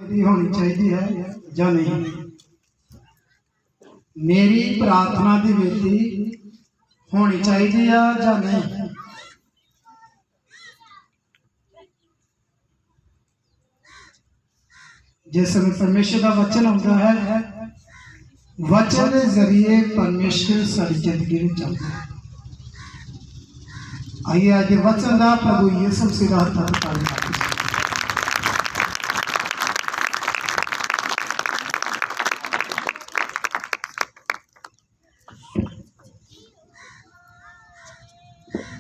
बेदी होनी चाहिए है या नहीं। मेरी प्रार्थना की बेदी होनी चाहिए है या नहीं। जिस समय परमेश्वर का वचन आता है, वचन के जरिए परमेश्वर सारी जिंदगी में चलता है। आइए आज वचन का प्रभु यीशु मसीह का धन्यवाद।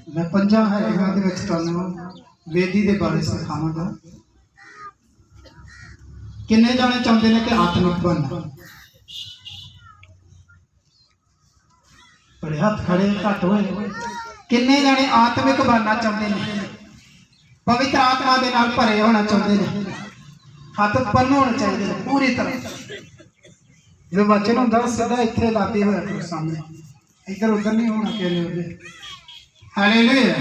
मैं 5 हैडिंगां दे विच तुहानूं वेदी के बारे सिखावांगा। किन्ने जाने चाहते हैं कि आत्मिक बनना? बड़े हाथ खड़े घट होए। किन्ने जाने आत्मिक बनना चाहते हैं, पवित्र आत्मा के नाल भरे होना चाहते हैं? हाथ बन होने चाहिए पूरी तरह। जो वचन होंदा सीधा इत्थे लाते हुए सामने, इधर उधर नहीं होना कहने। हालेलुया।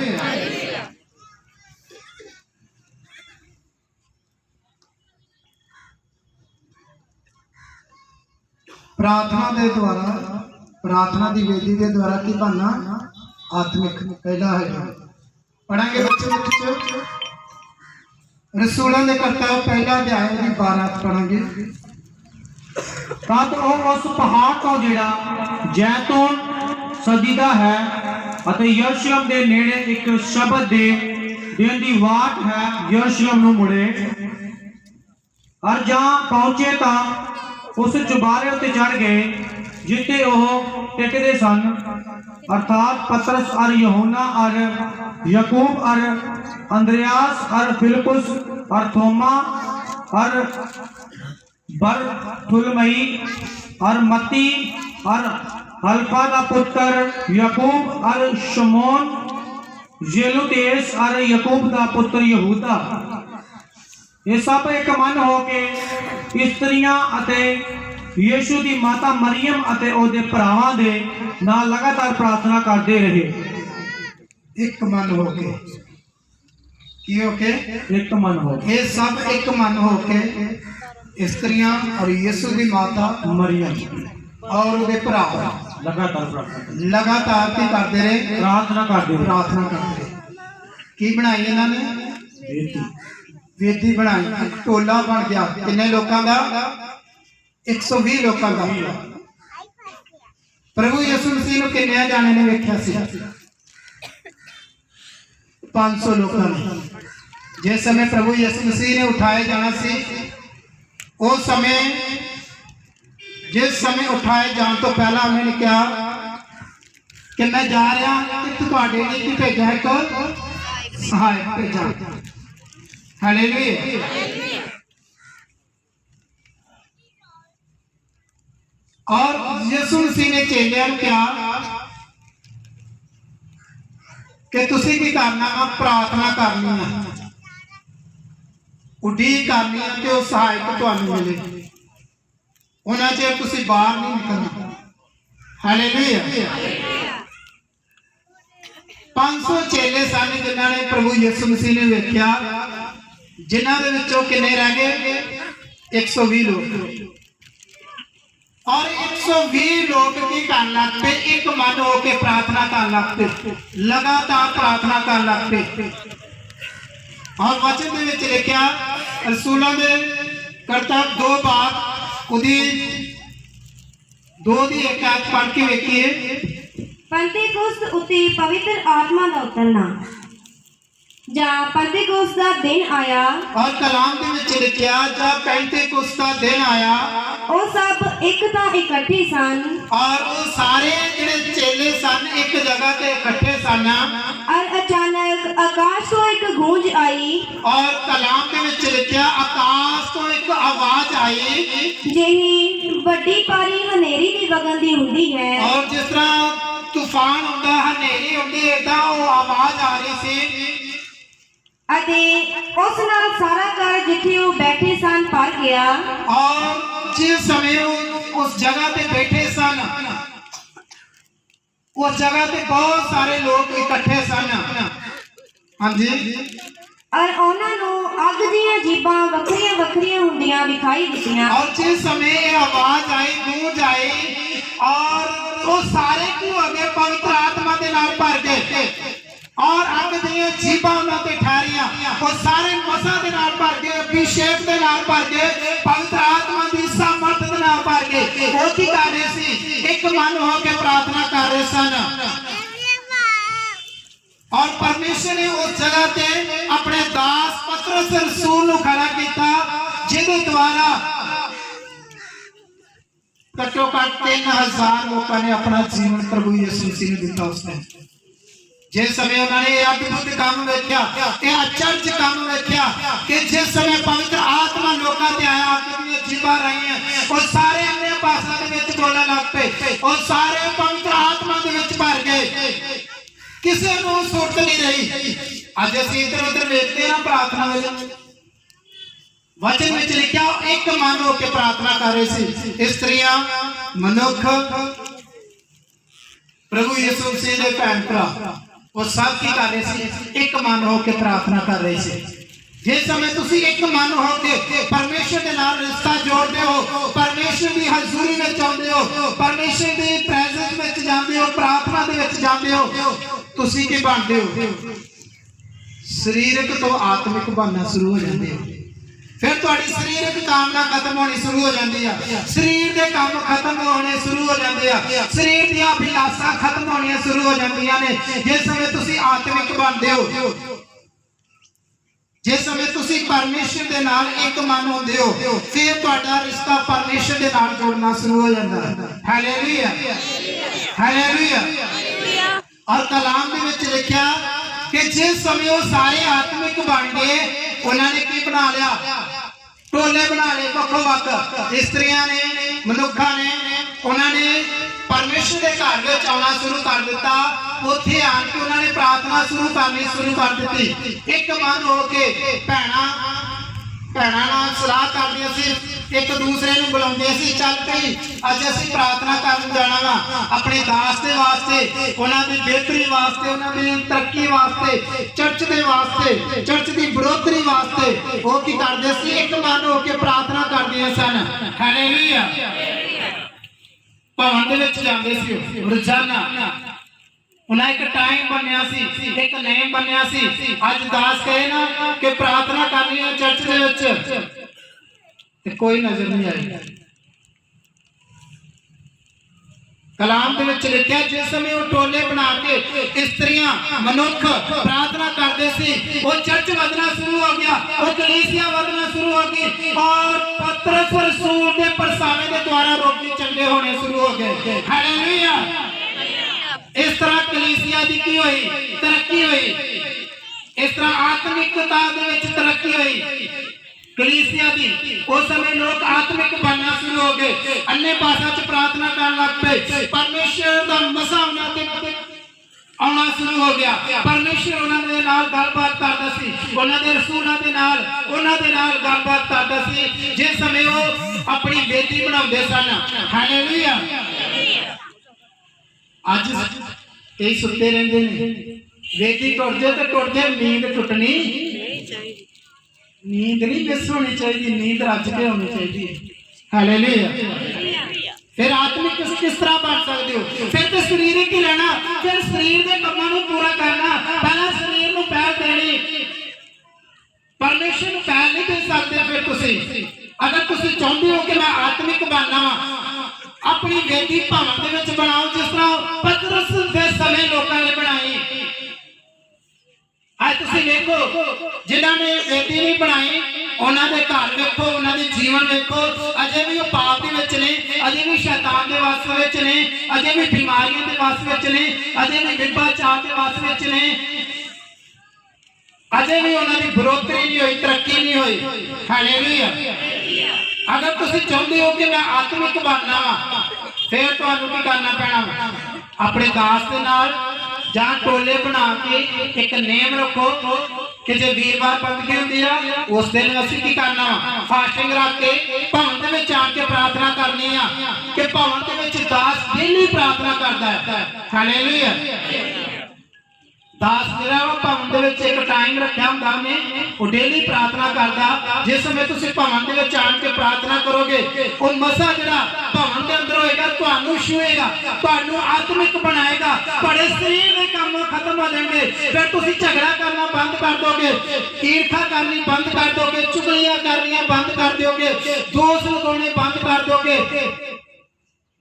प्रार्थना के द्वारा, प्रार्थना की वेदी के द्वारा की बनना आत्मिक पहला है। पढ़ांगे बच्चे रसूलों के करतब पहला अध्याय की 12 पढ़ांगे। तद उस पहाड़ तो जिहड़ा जैतून सदीदा है अते यरूशलेम के नेड़े एक शबद दे दिन की वाट है यरूशलेम नूं मुड़े और जहां पहुंचे तां उस चुबारे उत्ते चढ़ गए जिते वह टिकते सन, अर्थात पतरस और यूहन्ना और याकूब और अंद्रयास और फिलिप्पुस और थोमा और बरथुलमई और मत्ती और हल्फा का पुत्र याकूब और शमौन जेलुतेस और याकूब का पुत्र यहूदा। ये सब एक मन होके स्त्रियां अते यीशु की माता मरियम अते ओदे भरावां दे नाल लगातार प्रार्थना करते रहे। एक मन होके की होके एक मन हो, ये सब एक मन होके स्त्रियां और यीशु की माता मरियम और उनके भरा लगातार की करते रहे, प्रार्थना करते रहे। की बनाई इन्होंने? वेदी बनाई। टोला बन गया। किन्ने लोगों का? 120 लोगों का। प्रभु यीशु मसीह को किन्ने जाने ने वेख्या सी? 500 लोगों ने। जिस समय प्रभु यीशु मसीह ने उठाए जाना सी, उस समय जिस समय उठाए जाने तो पहला उन्होंने कहा कि मैं जा रहा कि तुहाडे लिए की भेजा एक सहायक भेजा। हालेलुया। और यीशु मसीह ने चेलियां को कहा कि तुसी की करना है? प्रार्थना करनी है, उड़ीक करनी है कि वह सहायक तुहानू मिले। उन्हें चेर तुसी बाहर नहीं निकलना। हालेलुया। 500 चेले सन जिन्होंने प्रभु यीशु मसीह ने वेख्या, जिन्हों के विचों किन्ने रह गए? 120 लोग। और 120 लोग की कर लग पे, एक मन होकर प्रार्थना कर लग पे, लगातार प्रार्थना कर लग पे। और वचन के विच लिखा, रसूलों के करतब 2 बार उदी 2 दी एक पढ़ के वेखिए। पंतेकोस्त उते पवित्र आत्मा का उतरना जा पंतेकोस्त का दिन आया। और कलाम के विच लिखा, जा पेंतेकोस्त का दिन आया। वो सब एक ता इकट्ठे सन और वो सारे जिहड़े चेले सन एक जगह ते इकट्ठे सन। और अचानक आकाश तो एक गूंज आई। और कलाम के विच लिखा, आकाश तो एक आवाज आई जेही बड़ी पारी हनेरी दी वगन दी हुंदी है। और जिस तरह तूफान होता है, हनेरी होती है, ऐसा वो आवाज आ रही सी। अते उस नाल सारा घर जिथे वो बैठे सन भर गया। और जिस समय उस जगह पे बैठे सन, उस जगह पे बहुत सारे लोग इकट्ठे सन। हाँ जी। ਔਰ ਉਹਨਾਂ ਨੂੰ ਅੱਗ ਦੀਆਂ ਜੀਭਾਂ ਵੱਖਰੀਆਂ ਵੱਖਰੀਆਂ ਹੁੰਦੀਆਂ ਵਿਖਾਈ ਦਿੱਤੀਆਂ। और जिस समय ये आवाज आई, गूंज आई, और वो सारे की हो गए पवित्र आत्मा के नाल भर गए, और अग ਦੀਆਂ ਜੀਭਾਂ ਉਹਨਾਂ ਤੇ ਠਹਿਰੀਆਂ, ਉਹ ਸਾਰੇ ਮਸਾਂ ਦੇ ਨਾਲ ਭਰ ਗਏ, ਅਭਿਸ਼ੇਕ ਦੇ ਨਾਲ ਭਰ ਗਏ, ਪਵਿੱਤਰ ਆਤਮਾ ਦੀ ਸਾਮਰਥ ਦੇ ਨਾਲ ਭਰ ਗਏ। ਉਹ ਕੀ ਕਰ ਰਹੇ ਸੀ? ਇੱਕ ਮਨ ਹੋ ਕੇ ਪ੍ਰਾਰਥਨਾ ਕਰ ਰਹੇ ਸਨ। और परमेश्वर ने उस जगह ते अपने दास पतरस रसूल ਨੂੰ खड़ा किया, ਜਿਹਦੇ द्वारा घट्टो घट 3000 लोगों ने अपना जीवन प्रभु यीशु मसीह ने दिता। उसने जिस समय उन्होंने अद्भुत काम देखा, आश्चर्य काम देखा कि जिस समय पवित्र आत्मा लोगों ते आया, अपनी जीवा रही है, और सारे अन्य भाषा के विच बोलने लग पे, और सारे पवित्र आत्मा के विच भर गए, किसी को सुरत नहीं रही। अज असीं इधर उधर देखते हैं प्रार्थना में वचन में लिखा, एक मन होकर प्रार्थना कर रहे थे। स्त्रियां, मनुख, प्रभु यीशु मसीह दे भैन भरा, वो सब की कर रहे थे, एक मन होकर प्रार्थना कर रहे थे। जिस समय तुसी एक मन होके परमेश्वर के नाल रिश्ता जोड़ते हो, परमेश्वर की हजूरी में जाते हो, परमेश्वर की प्रेजेंस में जाते हो, प्रार्थना दे विच जाते हो, तुसी की बनते हो? शरीरक तो आत्मिक बनना शुरू हो जाते हो। फिर तुहाडी शरीरक कामना खत्म होनी शुरू हो जाती है, शरीर के काम खत्म होने शुरू हो जाते हैं, शरीर दी अभिलाषा खत्म होनी शुरू हो जांदियां ने। जिस समय तुसी आत्मिक बनते हो, जिस समय तुसी परमेश्वर के नाल एक मन होंदे हो, फिर तुहाडा रिश्ता परमेश्वर के नाल जोड़ना शुरू हो जाता है। Hallelujah, hallelujah. और कलाम दे विच लिखा कि जिस समय वो सारे आत्मिक बन गए, उन्होंने की बना लिया? टोले बना लिए वक्खो वक्ख। स्त्रियां ने, मनुखा ने, उन्होंने परमेश्वर के घर में आना शुरू कर दिता। उत्थे आके उन्होंने प्रार्थना शुरू करनी शुरू कर दी। एक मन होके भैणा नाल सलाह करदियां सी, एक दूसरे नूं बुलाउंदियां सी, चल पई अज असीं प्रार्थना करन जाना वा, अपने दास दे वास्ते, उन्हां दी बेहतरी वास्ते, उन्हां दी तरक्की वास्ते, चर्च दे वास्ते, चर्च दी बढ़ोतरी वास्ते। वो की करदे सी? एक मन होके प्रार्थना करदियां सन। हालेलुया। भवन दे विच जांदे सी रोजाना, उन्हें एक टाइम बनया सी, एक नेम बनया सी। अज दास कहे ना कि प्रार्थना करनी है चर्च दे विच, ते कोई नजर नहीं आई। कलाम दे विच लिखिया, जिस समय वो टोले बना के स्त्रियां, मनुख प्रार्थना करते सी, वो चर्च वधना शुरू हो गया, वो कलीसिया वधना शुरू हो गई, और पतरस रसूल के परसावे के द्वारा रोगी चंगे होने शुरू हो गए। हालेलुया। इस तरह कलीसिया की की हुई तरक्की हुई, इस तरह आत्मिकता दे विच तरक्की हुई कलीसिया दी। उस समय लोग आत्मिक बनना शुरू हो गए, अन्य भाषा च प्रार्थना करने लग पे, परमेश्वर दा मसा उन्हां ते आना शुरू हो गया। परमेश्वर उन्हां दे नाल गलबात करदा सी, उन्हां दे रसूलां दे नाल गलबात करदा सी, जिस समय वो अपनी बेटी बनाउंदे सन। हालेलुया। अज कई सुते रहते हैं, बेटी टुट जाए तो टुट जाए, नींद टुटनी, नींद नहीं मिस होनी चाहिए, नींद रज के होनी चाहिए। हालेलुया। फिर आत्मिक किस तरह बन सकते हो? फिर तो शरीरिक ही रहना, फिर शरीर के कामों को पूरा करना, पहला शरीर को पहल देनी, परमेश्वर को पहल नहीं दे सकते। फिर तुसी अगर तुसी चाहते हो कि मैं आत्मिक बनना वा, अपनी बेटी भवन दे विच बनाओ, जिस तरह पतरस दे समय लोगों ने बनाई। आज तुसी देखो, जिन्हां ने बेटी नहीं बनाई, उन्हां दे घर देखो, उन्हां दे जीवन देखो, अजे भी वो पाप दे विच ने, अजे भी शैतान दे वस विच ने, अजे भी बीमारियों दे वस विच ने, अजे भी व्यभिचार दे वस विच ने, अजे भी उन्हां दी बढ़ोतरी नहीं हुई, तरक्की नहीं हुई। हालेलुया। अगर तुसी चाहते हो कि मैं आत्मिक बनना वा, फिर तुहानू की करना पैना? अपने दास दे नाल जां टोले बना के एक नेम रखो कि जो वीरवार बंदगी होंदी है, उस दिन असीं की करना वा? फास्टिंग रख के भवन दे विच आके प्रार्थना करनी आ, कि भवन दे विच दास डेली प्रार्थना करदा है। हालेलुया। ਦਾਸ ਜਿਹੜਾ ਵਾ ਭਵਨ ਦੇ ਵਿੱਚ ਇੱਕ ਟਾਈਮ ਰੱਖਿਆ ਹੁੰਦਾ ਉਹਨੇ, ਉਹ ਡੇਲੀ ਪ੍ਰਾਰਥਨਾ ਕਰਦਾ। ਜਿਸ ਸਮੇਂ ਤੁਸੀਂ ਭਵਨ ਦੇ ਵਿੱਚ ਆਣ ਕੇ ਪ੍ਰਾਰਥਨਾ ਕਰੋਗੇ, ਉਹ ਮਸਾ ਜਿਹੜਾ ਭਵਨ ਦੇ ਅੰਦਰ ਹੋਏਗਾ ਤੁਹਾਨੂੰ ਛੂਏਗਾ, ਤੁਹਾਨੂੰ ਆਤਮਿਕ ਬਣਾਏਗਾ, ਤੁਹਾਡੇ ਸਰੀਰ ਦੇ ਕੰਮ ਖਤਮ ਹੋ ਜਾਣਗੇ। ਫਿਰ ਤੁਸੀਂ ਝਗੜਾ ਕਰਨਾ ਬੰਦ ਕਰ ਦੋਗੇ, ਈਰਖਾ ਕਰਨੀ ਬੰਦ ਕਰ ਦੋਗੇ, ਚੁਗਲੀਆਂ ਕਰਨੀਆਂ ਬੰਦ ਕਰ ਦਿਓਗੇ, ਦੋਸ਼ ਲਗਾਉਣੇ ਬੰਦ ਕਰ ਦੋਗੇ,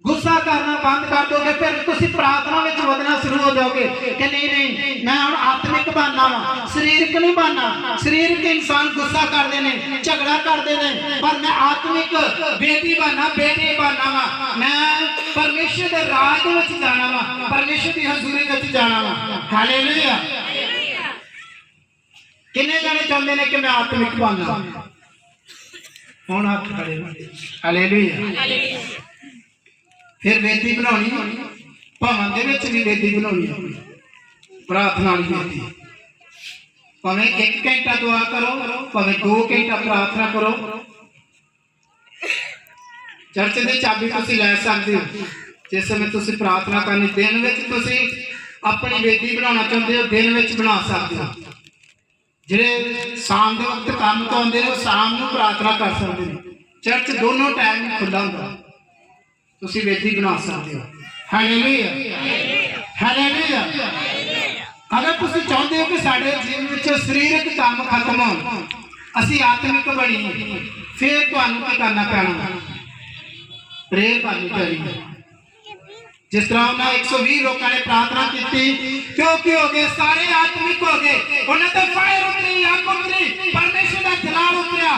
गुस्सा करना बंद कर दोगे। फिर तुसी प्रार्थना में वधना शुरू हो जाओगे कि नहीं नहीं मैं हुण आत्मिक बनना वा, शरीरक नहीं बनना। शरीरक इंसान गुस्सा करते हैं, झगड़ा करते हैं, पर मैं आत्मिक बेटी बनना, बेटी बनना वा। मैं परमेश्वर के राज में जाना वा, परमेश्वर की हजूरी में जाना वा। हालेलुया। किन्ने जाने चाहते हैं कि मैं आत्मिक बनना? हुण हाथ खड़े हो। हालेलुया। फिर बेदी बनानी, भवन दे विच भी बेदी बनानी, प्रार्थना वाली बेदी। भावें 1 घंटा दुआ करो, भावें 2 घंटा प्रार्थना करो। चर्च की चाबी तुसीं लै सकदे हो। जिस समय तुसीं प्रार्थना करनी, दिन विच तुसीं अपनी बेदी बनाना चाहते हो, दिन विच बना सकते हो। जिहड़े शाम के वक्त काम तो आउंदे ने, शाम नूं प्रार्थना कर सकते हैं। चर्च दोनों टाइम खुला हुंदा, तुसी बेदी बना सकते हो। Hallelujah, hallelujah. अगर तुसी चाहते हो कि साडे जीवन विच शरीरक काम खत्म हो, असी आत्मिक बणीए, फिर तुहानूं की करना पैना? प्रेयर करनी पैनी। जिस तरह उन्हें 120 लोगों ने प्रार्थना की, क्योंकि हो गए सारे आत्मिक हो गए, उन्हें तो फायर उतरी, आग उतरी, परमेश्वर का जलाल उतरिया।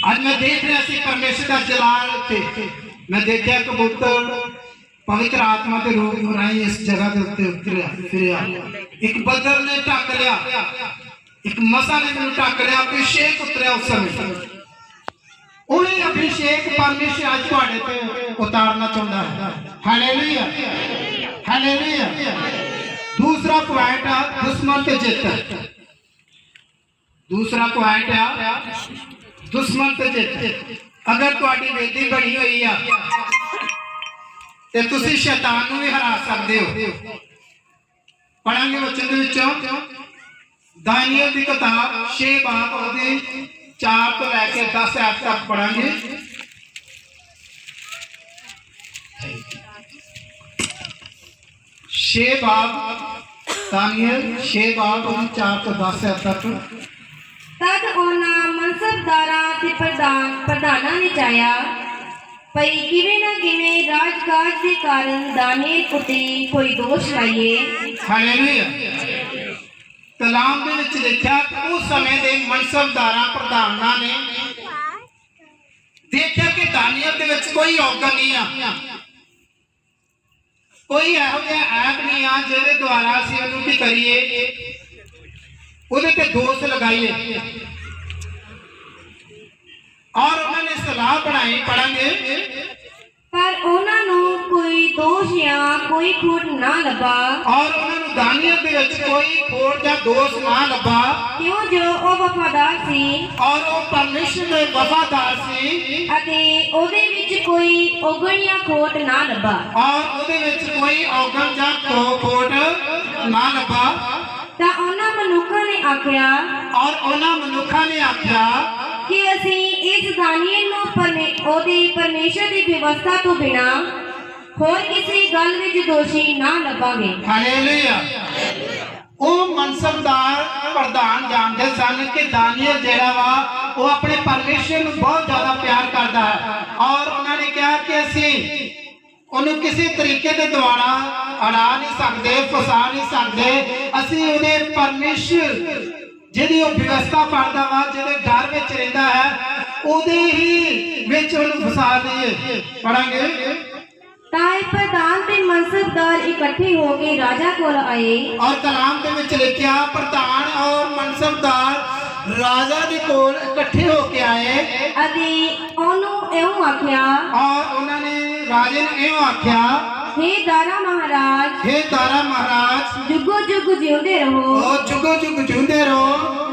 आज मैं देख रहा सी परमेश्वर का जलाल थे। मैं देखा कबूतर पवित्र आत्मा के रूप में राही इस जगह के उत्ते उतरिया फिरिया। एक बदल ने ढक लिया, एक मसा ने मैनूं ढक लिया, अभिषेक उतरिया उस समय। वही अभिषेक परमेश्वर आज तुहाडे ते उतारना चाहुंदा है। Hallelujah, hallelujah. दूसरा पॉइंट है दुश्मन ते जित। दूसरा पॉइंट है दुश्मन ते जित। अगर तुहाडी बेदी बनी हुई है ते तुसी शैतान नूं भी हरा सकते हो। पढ़ांगे वचन दे विचों दानियल की किताब 6 बाब ਉਹਦੇ 4 ਤੋਂ ਲੈ ਕੇ 10 आयत तक पढ़ांगे। छे बाब दानियल 6 बाब 4 ਤੋਂ 10 आयत तक। तद ਉਹਨਾਂ ਮਨਸਬਦਾਰਾਂ ਤੇ ਪ੍ਰਧਾਨਾਂ ਨੇ ਚਾਹਿਆ ਭਈ ਕਿਵੇਂ ਨਾ ਕਿਵੇਂ ਰਾਜਕਾਜ ਦੇ ਕਾਰਨ ਦਾਨੀਏਲ ਉਤੇ ਕੋਈ ਦੋਸ਼ ਲਾਈਏ। ਹਾਲੇਲੂਇਆ। ਕਲਾਮ ਦੇ ਵਿੱਚ ਲਿਖਿਆ ਕਿ ਉਸ ਸਮੇਂ ਦੇ ਮਨਸਬਦਾਰਾਂ ਪ੍ਰਧਾਨਾਂ ਨੇ ਦੇਖਿਆ ਕਿ ਦਾਨੀਏਲ ਦੇ ਵਿੱਚ ਕੋਈ ਔਗਣ ਨਹੀਂ ਆ, ਕੋਈ ਇਹੋ ਜਿਹਾ ਐਪ ਨਹੀਂ ਆ ਜਿਹਦੇ ਦੁਆਰਾ ਅਸੀਂ ਉਹਨੂੰ ਕੀ ਕਰੀਏ, ਉਹਦੇ ਤੇ ਦੋਸ਼ लगाइए। और उन्होंने सलाह बनाई, पढ़ांगे। पर उन्होंने कोई दोष या कोई खोट ना लभा। और उन्होंने दानियल दे विच कोई खोट या दोष ना लभा, क्यों जो वो वफादार सी और वो परमेश्वर दे वफादार सी, अते ओदे विच कोई औगण या खोट ना लभा। और ओदे विच कोई औगण या खोट ना लभा। ਤਾਂ ਉਹਨਾਂ ਮਨੁੱਖਾਂ ਨੇ ਆਖਿਆ, और उन्हां मनुखा ने आख्या कि ਅਸੀਂ ਇਸ ਦਾਨੀਏਲ ਨੂੰ ਉਹਦੇ ਪਰਮੇਸ਼ਰ ਦੀ ਵਿਵਸਥਾ ਤੋਂ ਬਿਨਾ ਹੋਰ ਕਿਸੇ ਗੱਲ ਵਿੱਚ ਦੋਸ਼ੀ ਨਾ ਲੱਭਾਂਗੇ। हालेलुया। ਉਹ ਮਨਸਬਦਾਰ ਪ੍ਰਧਾਨ ਜਾਣਦੇ ਸਨ ਕਿ ਦਾਨੀਏਲ ਜਿਹੜਾ ਵਾ ਉਹ ਆਪਣੇ ਪਰਮੇਸ਼ਰ ਨੂੰ ਬਹੁਤ ਜ਼ਿਆਦਾ ਪਿਆਰ ਕਰਦਾ ਹੈ, ਔਰ ਉਹਨਾਂ ਨੇ ਕਿਹਾ ਕਿ ਅਸੀਂ ਉਹਨੂੰ ਕਿਸੇ ਤਰੀਕੇ ਦੇ ਦੁਆਰਾ ਅੜਾ ਨਹੀਂ ਸਕਦੇ, ਫਸਾ ਨਹੀਂ ਸਕਦੇ। ਅਸੀਂ ਉਹਦੇ ਪਰਮੇਸ਼ਰ ਜਿਹਦੀ ਉਹ ਵਿਵਸਥਾ ਪੜਦਾ ਵਾ, ਜਿਹਦੇ ਘਰ ਵਿੱਚ ਰਹਿੰਦਾ ਹੈ, ਉਹਦੇ ਹੀ ਵਿੱਚ ਉਹਨੂੰ ਫਸਾ ਦਈਏ। ਪੜਾਂਗੇ। ਤਾਂ ਇਹ ਪ੍ਰਧਾਨ ਤੇ ਮਨਸਬਦਾਰ ਇਕੱਠੇ ਹੋ ਕੇ ਰਾਜਾ ਕੋਲ ਆਏ। ਔਰ ਕਲਾਮ ਦੇ ਵਿੱਚ ਲਿਖਿਆ ਪ੍ਰਧਾਨ ਔਰ ਮਨਸਬਦਾਰ ਰਾਜਾ ਦੇ ਕੋਲ ਇਕੱਠੇ ਹੋ ਕੇ ਆਏ ਅਤੇ ਉਹਨੂੰ ਇਉਂ ਆਖਿਆ, ਔਰ ਉਹਨਾਂ ਨੇ ਰਾਜੇ ਨੂੰ ਇਉਂ ਆਖਿਆ, हे दारा महाराज, हे दारा महाराज, जुगो जुग जिਉਂਦੇ ਰਹੋ। और जुगो जुग जिਉਂਦੇ ਰਹੋ।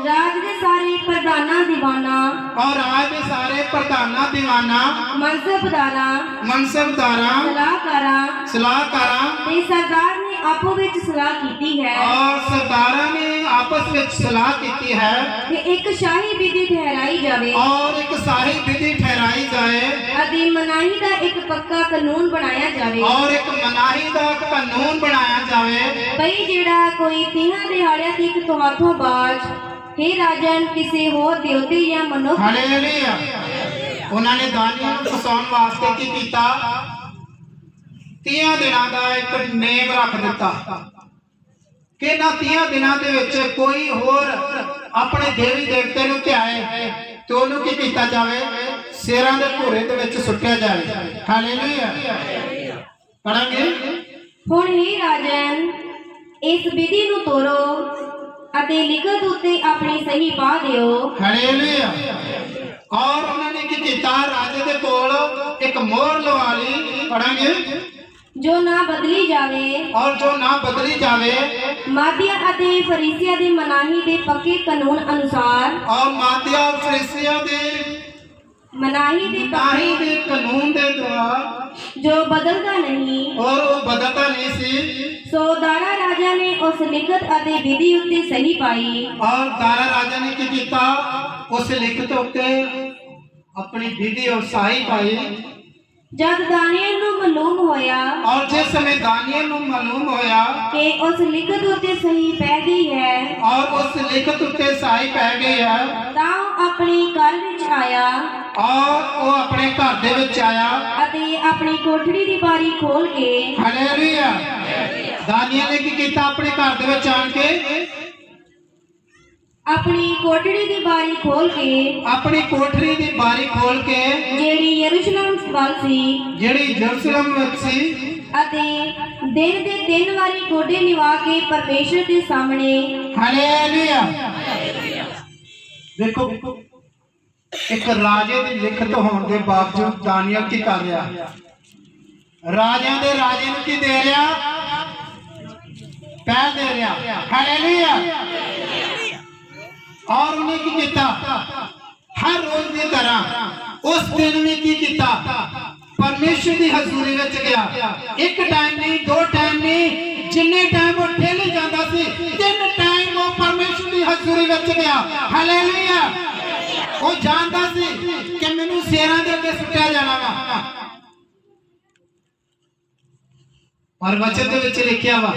राज ਦੇ ਸਾਰੇ ਪ੍ਰਧਾਨਾਂ ਦੀਵਾਨਾ और राज ਦੇ ਸਾਰੇ ਪ੍ਰਧਾਨਾਂ ਦੀਵਾਨਾ, ਮਨਸਬਦਾਰਾਂ ਮਨਸਬਦਾਰਾਂ, ਸਲਾਹਕਾਰਾਂ ਸਲਾਹਕਾਰਾਂ ਤੇ ਸਰਦਾਰ ਨੇ ਆਪੋ ਵਿੱਚ ਸਲਾਹ ਕੀਤੀ ਹੈ और सरदारा ने आपस में सलाह की है ਕਿ ਇੱਕ ਸ਼ਾਹੀ ਵਿਧੀ ਠਹਿਰਾਈ ਜਾਵੇ और एक शाही विधि ठहराई जाए ਅਤੇ ਮਨਾਹੀ ਦਾ ਇੱਕ ਪੱਕਾ ਕਾਨੂੰਨ ਬਣਾਇਆ ਜਾਵੇ और एक मनाही का कानून बनाया जाए ਭਈ ਜਿਹੜਾ ਕੋਈ ਤਿਹਾਂ ਦਿਹਾੜਿਆਂ ਦੀ ਇੱਕ ਤੁਹਾਥੋਂ ਬਾਜ हे ਰਾਜਨ ਕਿਸੇ ਹੋਰ ਦੇਵਤੇ ਜਾਂ ਮਨੁੱਖ हालेलुया उन्होंने दानियल ਨੂੰ ਫਸਾਉਣ ਵਾਸਤੇ ਕੀ ਕੀਤਾ 30 ਦਿਨਾਂ ਦਾ ਇੱਕ ਨੇਮ ਰੱਖ ਦਿੱਤਾ ਕਿ ਇਹਨਾਂ 30 ਦਿਨਾਂ ਦੇ ਵਿੱਚ ਕੋਈ ਹੋਰ ਆਪਣੇ ਦੇਵੀ ਦੇਵਤੇ ਨੂੰ ਧਿਆਏ ਤੇ ਉਹਨੂੰ ਕੀ ਕੀਤਾ ਜਾਵੇ ਸ਼ੇਰਾਂ ਦੇ ਘੋੜੇ ਦੇ ਵਿੱਚ ਸੁੱਟਿਆ ਜਾਵੇ ਹਾਲੇਲੂਇਆ ਪੜਾਂਗੇ ਹੁਣ हे ਰਾਜਨ ਇਸ ਵਿਧੀ ਨੂੰ ਤੋੜੋ ਅਤੇ ਲਿਖਤ ਉੱਤੇ ਆਪਣੀ ਸਹੀ ਪਾ ਦਿਓ ਹਾਲੇਲੂਇਆ और उन्होंने की किया राजे दे कोल एक मोहर लवा ली पढ़ांगे ਜੋ ਨਾ ਬਦਲੀ ਜਾਵੇ और जो ना बदली जावे ਮਾਧਿਆ ਅਤੇ ਫਰੀਸੀਆਂ ਦੇ ਮਨਾਹੀ ਦੇ ਪੱਕੇ ਕਾਨੂੰਨ ਅਨੁਸਾਰ और माध्या फरीसिया दे ਮਨਾਹੀ ਦੇ ताही ਪੱਕੇ दे कानून दे द्वारा ਜੋ ਬਦਲਦਾ ਨਹੀਂ और वो बदलता नहीं सी ਸੋ ਦਾਰਾ ਰਾਜਾ ਨੇ ਉਸ ਲਿਖਤ ਅਤੇ ਵਿਧੀ ਉੱਤੇ ਸਹੀ ਪਾਈ और दारा राजा ने की किया उस लिखत उत्ते अपनी विधि और सही पाई ਜਦ ਦਾਨੀਏਲ ਨੂੰ ਮਾਲੂਮ ਹੋਇਆ और जिस समय दानियल ਨੂੰ मालूम होया ਕਿ ਉਸ ਲਿਖਤ ਉੱਤੇ ਸਹੀ ਪੈ ਗਈ ਹੈ और उस लिखत उत्ते सही पै गई है ਤਾਂ ਉਹ ਆਪਣੇ ਘਰ ਵਿੱਚ ਆਇਆ और वो अपने घर दे विच आया ਅਤੇ ਆਪਣੀ ਕੋਠੜੀ ਦੀ ਬਾਰੀ ਖੋਲ ਕੇ हालेलुया दानियल ने की किया अपने घर दे विच आन के ਆਪਣੀ ਕੋਠੜੀ ਦੀ ਬਾਰੀ ਖੋਲ ਕੇ अपनी कोठरी दी बारी खोल के ਜਿਹੜੀ ਯਰੂਸ਼ਲਮ ਵੱਲ ਸੀ जेड़ी यरूशलेम विच सी ਅਤੇ ਦਿਨ ਦੇ 3 ਵਾਰੀ ਗੋਡੇ ਨਿਵਾ ਕੇ ਪਰਮੇਸ਼ਰ ਦੇ ਸਾਹਮਣੇ हालेलुया देखो एक राजे दी लिखत होने के बावजूद दानियल की कर रहा राजियां दे राजे नूं की दे रहा पहल दे रहा हालेलुया और उन्हें की किया हर रोज की तरह उस दिन भी की किया परमेश्वर की हजूरी में गया एक टाइम नहीं 2 टाइम नहीं जिन्ने टाइम वो ठेले जाता सी 3 टाइम वो परमेश्वर की हजूरी में गया हालेलुया वो जानता सी कि मैनू शेरां दे अगे सुट्टिया जाना वा और वचन दे विच लिखिया वा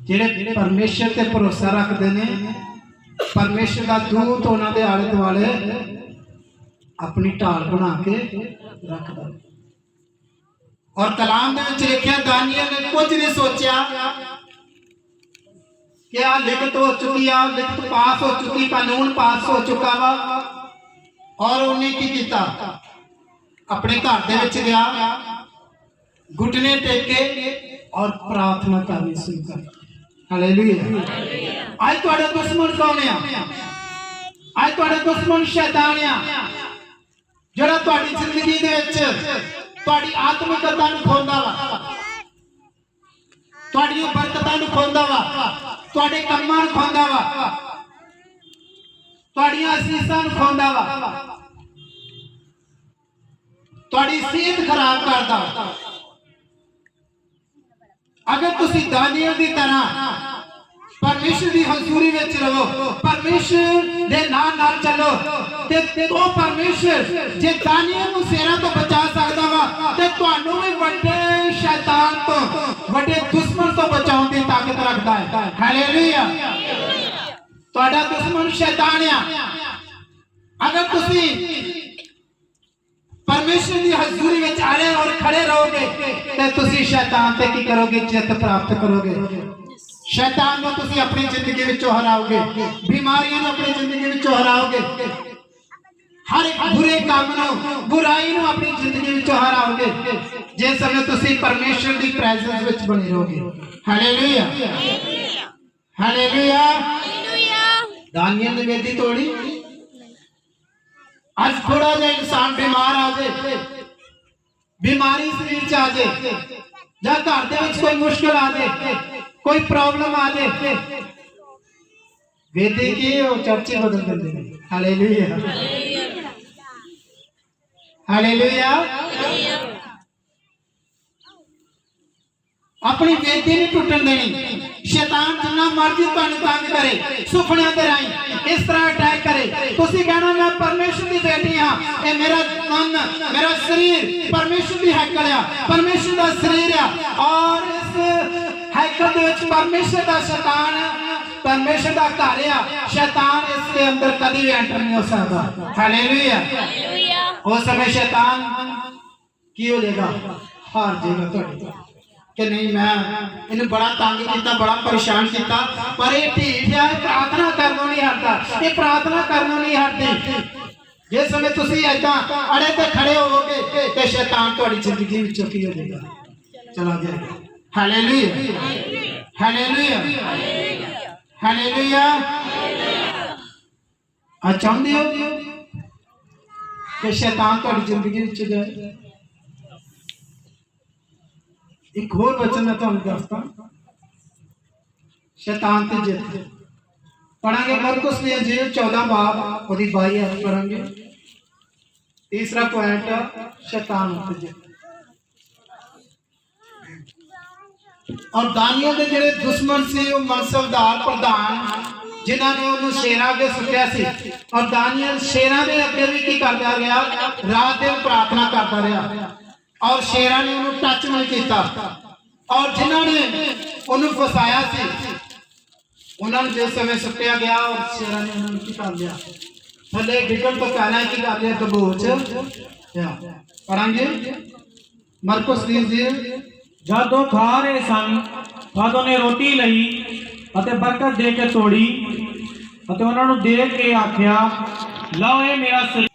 जेड़े परमेश्वर ते भरोसा रखते ने परमेश्वर का दूत उन्होंने आले दुआले अपनी ढाल बना के रखता और कलाम दे विच लिखिया दानियल ने कुछ नहीं सोचा कि आ लिखत हो चुकी आ लिखत पास हो चुकी कानून पास हो चुका वा और उन्हें की किया अपने घर दे विच गया घुटने टेके और प्रार्थना करनी शुरू कर हालेलुया आज तुहाडा दुश्मन कौन है आज तुहाडा दुश्मन शैतान है जेड़ा तुहाडी जिंदगी दे विच तुहाडी आत्मिकता नूं खोंदा वा तुहाडी बरकतां नूं खोंदा वा तुहाडे कर्मां नूं खोंदा वा तुहाडीआं असीसां नूं खोंदा वा तुहाडी सेहत खराब करदा अगर तुसी दानियल की तरह परमेश्वर की हजूरी में रहो परमेश्वर दे नाल चलो ते तो परमेश्वर जे दानियल नूं शेरां तो बचा सकदा वा ते तुहानू भी वड्डे शैतान तो वड्डे दुश्मन तो बचाउण दी ताकत रखदा है हालेलुया तुहाडा दुश्मन शैतान है अगर तुसी परमेश्वर की हजूरी में आए और खड़े रहोगे तो तुसी शैतान ते की करोगे जित प्राप्त करोगे शैतान को तुसी अपनी जिंदगी विचों हराओगे बीमारियां अपनी जिंदगी विचों हराओगे हर एक बुरे काम नो बुराई नो अपनी जिंदगी विचों हराओगे जिस समय तुसी परमेश्वर की प्रेजेंस विच बने रहोगे हालेलुया हालेलुया दानियल ने वेदी तोड़ी आज थोड़ा जा इंसान बीमार आ जाए बीमारी शरीर च आ जाए या घर दे विच कोई मुश्किल आ जाए कोई प्रॉब्लम आ जाए वेदी की वो चर्च बदल देंगे हालेलुया हालेलुया अपनी बेदी नहीं टुटन देनी। शैतान जिन्ना मर्जी तुहानू तंग करे सुपनियां दे राहीं इस तरह अटैक करे, तुसी कहना मैं परमेश्वर की बेटी हाँ, ये मेरा मन मेरा शरीर परमेश्वर की हैकल है, परमेश्वर का शरीर है, और इस हैकल दे विच परमेश्वर का शैतान परमेश्वर का घर है, शैतान इसके अंदर कभी भी एंटर नहीं हो सकता। हालेलुया। उस समय शैतान की हो जाएगा, हार जाएगा तुहाडे कि नहीं मैं इन्हें बड़ा तंग किया, बड़ा परेशान किया, पर ये ढीठ है, प्रार्थना करनों नहीं हटता, ये प्रार्थना करनों नहीं हटती। जिस समय तुसी ऐसा अड़े ते खड़े होवोगे ते शैतान तुहाडी जिंदगी विचों की हो जाएगा, चला जाएगा। Hallelujah hallelujah hallelujah. आज चाहते हो कि शैतान तुहाडी जिंदगी विच जाए? एक होर वचन मैं तुहानू दसदा, शैतान ते जित पढ़ांगे मरकुस ने जी 14 बाब ओदी 22 आयत पढ़ांगे। तीसरा पॉइंट शैतान ते जित। और दानियल दे जेड़े दुश्मन सी वो मनसबदार प्रधान जिन्हां ने उन्हें शेरां अगे सुट्टिया सी, और दानियल शेरां दे अगे भी की करदा गया, रात दिन प्रार्थना करता रहा, और शेरां ने उन्हें टच नहीं किया, और जिन्हां ने उन्हें फसाया सी उन्होंने जिस समय सुट्टिया गया और शेरां ने उन्हें की कर लिया, थले डिगण तो पहला की कर लिया दबोच। पढ़ांगे मरकुस 20 जद वो खा रहे सन तद उन्हें रोटी लई अते बरकत दे के तोड़ी अते उन्हां नूं दे के आख्या, लो ये मेरा शरीर।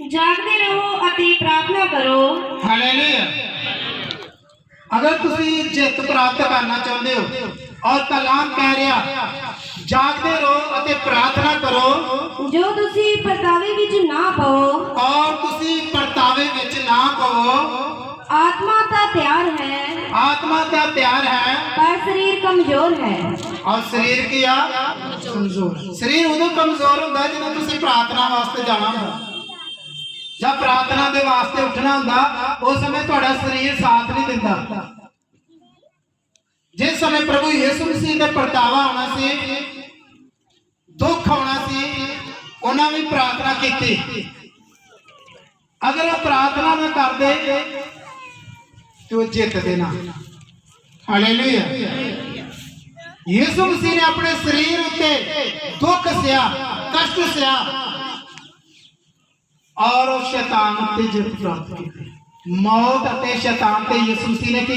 जागते रहो अति प्रार्थना करो। हालेलुया। अगर तुसी जित प्राप्त करना चाहते हो और कलाम कह रहा जागते रहो अति प्रार्थना करो, जो तुसी परतावे विच ना पाओ, और तुसी परतावे विच ना पाओ, आत्मा ता तैयार है, आत्मा का तैयार है पर शरीर कमजोर है। और शरीर किया कमजोर। शरीर उदों कमजोर होता है जब तुसी प्रार्थना वास्ते जाना होगा, जब प्रार्थना दे वास्ते उठना होगा उस समय तुहाडा शरीर साथ नहीं दिंदा। जिस समय प्रभु यीशु मसीह का परतावा होना सी, दुख होना सी, उन्हें भी प्रार्थना की। अगर वह प्रार्थना न करते तो जित देना। हालेलुया। यीशु मसीह ने अपने शरीर उत्ते दुख सया, कष्ट सया, और शैतान उत्ते जित प्राप्त की। मौत अते शैतान ते यीशु मसीह ने की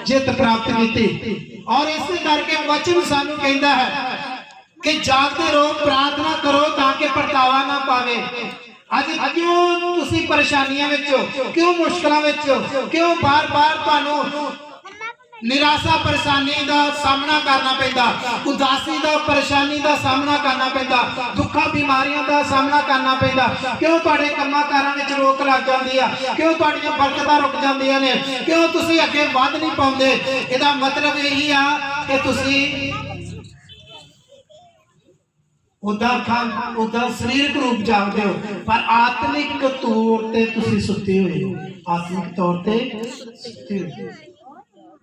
जित प्राप्त की। और इस करके वचन सानू कहता है कि जागते रहो, प्रार्थना करो ताकि परतावा ना पावे। अज क्यों तुसी परेशानियां विच हो, क्यों मुश्किलां विच हो, क्यों बार बार तुहानू निराशा परेशानी का सामना करना पैंदा, उदासी का परेशानी का सामना करना पैंदा, दुखा बीमारियों का सामना करना पैंदा? क्यों तुहाडे कामां कारां विच रोक लग जांदी है, क्यों तुहाडीआं बरकतां रुक जांदियां ने, क्यों तुसी अगे वध नहीं पाउंदे? इहदा मतलब यही आ कि तुसी उदा शरीरक रूप जागदे हो, पर आत्मिक तौर ते तुसी सुत्ते होए हो, आत्मिक तौर ते सुत्ते हो।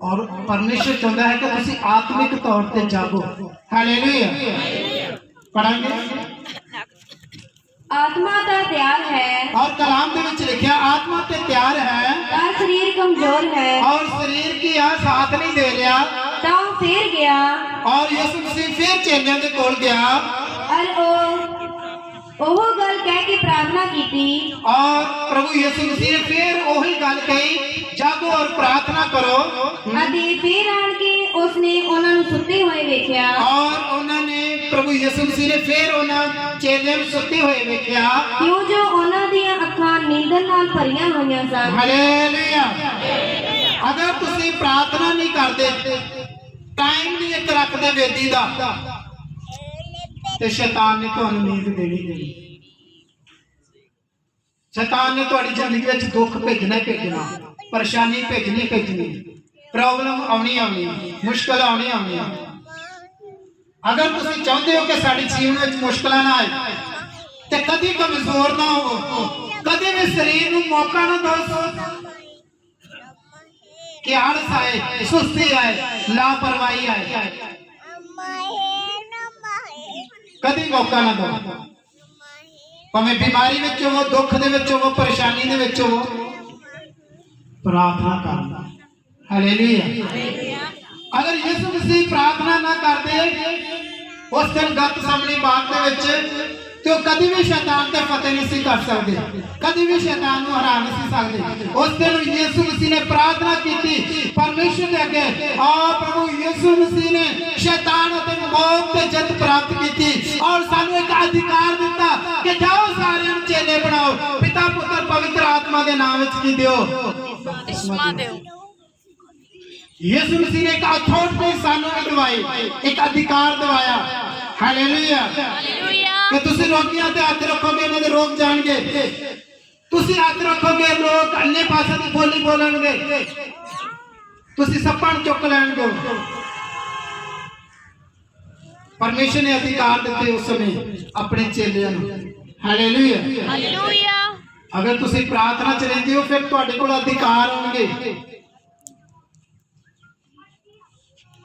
और परमेश्वर चाहता है कि तुसी आत्मिक तौर पे जागो। हालेलुया। पढ़ांगे आत्मा ता तैयार है, और कलाम दे विच लिखिया आत्मा ते तैयार है, पर शरीर कमजोर है। और शरीर की आ साथ नहीं दे रहा। ता फिर गया, और यीशु मसीह फिर चेलियां दे कोल गया, और ओह गल कह के प्रार्थना की। और प्रभु यीशु मसीह ने फिर वही गल कही, जागो और प्रार्थना करो। अते फिर आन के उसने उन्हां नूं सुत्ते होए वेख्या, और उन्होंने प्रभु यीशु मसीह ने फिर उन्हां चेलियां नूं सुत्ते होए वेख्या, क्यों जो उन्हां दीआं अखां नींदर नाल भरियां होईयां सन। हालेलुया। अगर तुसी प्रार्थना नहीं करते, टाइम नहीं एक रखते वेदी दा, ते शैतान ने तुहानू नींद देनी देनी। शैतान ने तुहाडी जिंदगी विच दुख भेजना ही भेजना, परेशानी भेजनी भेजनी, प्रॉब्लम आनी आनी, मुश्किल आनी आनी। अगर तुसी चाहते हो कि साडी जीवन विच मुश्किलां ना आए, ते कदी कमजोर ना हो, कभी भी शरीर ਨੂੰ मौका ना दो कि आलस आए, सुस्ती आए, लापरवाही आए, कभी मौका ना दो। भावें बीमारी विच हो, दुख दे विच हो, परेशानी दे विच हो, प्रार्थना करना। हालेलुया। अगर यीशु मसीह प्रार्थना ना करते उस दिन गत समणी बात दे विच तो कभी भी शैतान ते फतेह नहीं सी कर सकते, कभी भी शैतान को हरा नहीं सी सकते। उस दिन यीशु मसीह ने प्रार्थना की थी परमेश्वर के आगे, और प्रभु यीशु मसीह ने शैतान और मौत से जित प्राप्त की थी और सानू एक अधिकार दिता कि जाओ सारे चेले बनाओ, पिता पुत्र पवित्र आत्मा के नाम विच की दियो बपतिस्मा दियो। यीशु मसीह ने एक अथॉरिटी सानू दिवाई, एक अधिकार दिवाया। हालेलुया। कि तुसी रोगियां ते हाथ रखोगे उन्हां दे रोग जाणगे, तुसी हाथ रखोगे लोग अन्य भाषा दी बोली बोलणगे, तुसी सप्पां चुक लैणगे। परमेश्वर ने अधिकार दिते उस समय अपने चेलियां नूं। हालेलुया। हालेलुया। अगर तुसी प्रार्थना च रहिंदे हो फिर तुहाडे कोल अधिकार होणगे।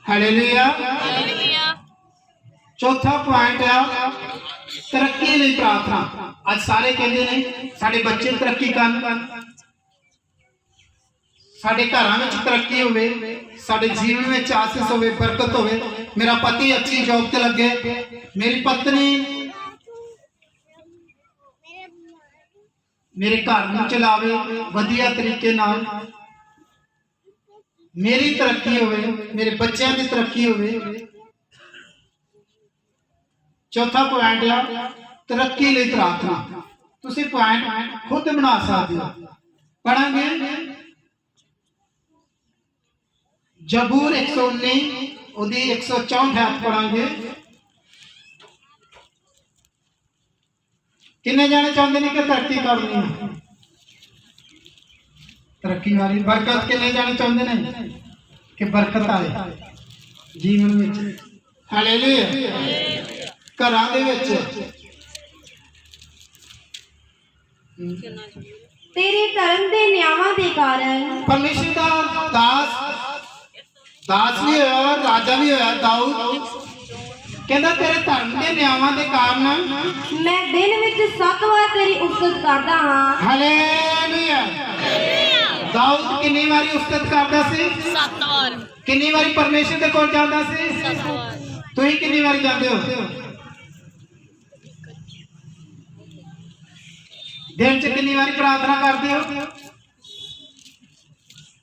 हालेलुया। हालेलुया। चौथा पॉइंट है तरक्की लई प्रार्थना। आज सारे कहते हैं साडे बच्चे तरक्की करन, साडे घरां विच तरक्की होवे, साडे जीवन में आसीस होवे, बरकत होवे, मेरा पति अच्छी जॉब ते लगे, मेरी पत्नी मेरे घर नूं चलावे वधिया तरीके नाल, मेरी तरक्की होवे, मेरे बच्चों की तरक्की होवे। चौथा पॉइंट है तरक्की लई प्रार्थना। तुसी पॉइंट खुद बना सकते हो। पढ़ांगे जबूर 119 उदी 164 है पढ़ांगे। किन्ने जाने चाहते हैं कि तरक्की करनी है, तरक्की वाली बरकत किन्ने जाने चाहते हैं कि बरकत आए जीवन में। हालेलुया। घरां दे विच तेरे धर्म दे नियमां दे कारण परमेश्वर दा दास भी होया और राजा भी होया दाऊद कहंदा तेरे धर्म दे नियमां दे कारण मैं दिन विच 7 वार तेरी उस्तत करदा हां। हालेलुया। दाऊद कितनी बारी उस्तत करदा सी? 7 बार। कितनी बारी परमेश्वर दे कोल जांदा सी? 7 बार। तुसीं कितनी बारी जांदे हो? दिन च कितनी बारी प्रार्थना करते हो?